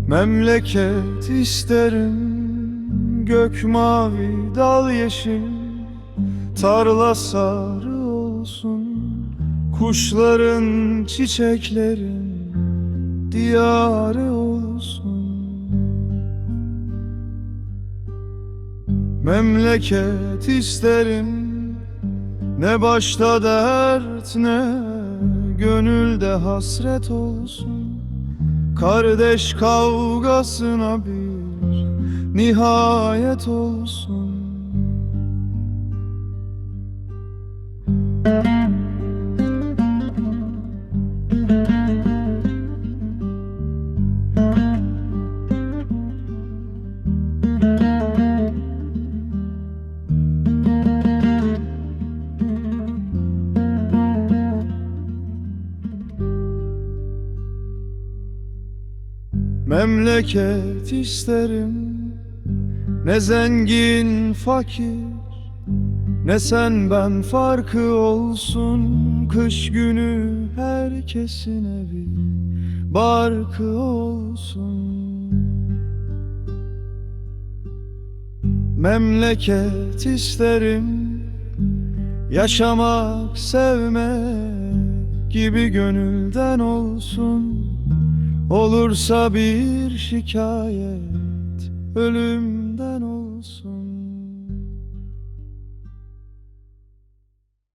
Memleket isterim, gök mavi, dal yeşil, tarla sarı olsun, kuşların, çiçeklerin diyarı olsun. Memleket isterim, ne başta dert ne gönülde hasret olsun. Kardeş kavgasına bir nihayet olsun. Memleket isterim, ne zengin fakir, ne sen ben farkı olsun. Kış günü herkesin evi barkı olsun. Memleket isterim, yaşamak, sevmek gibi gönülden olsun. Olursa bir şikayet ölümden olsun.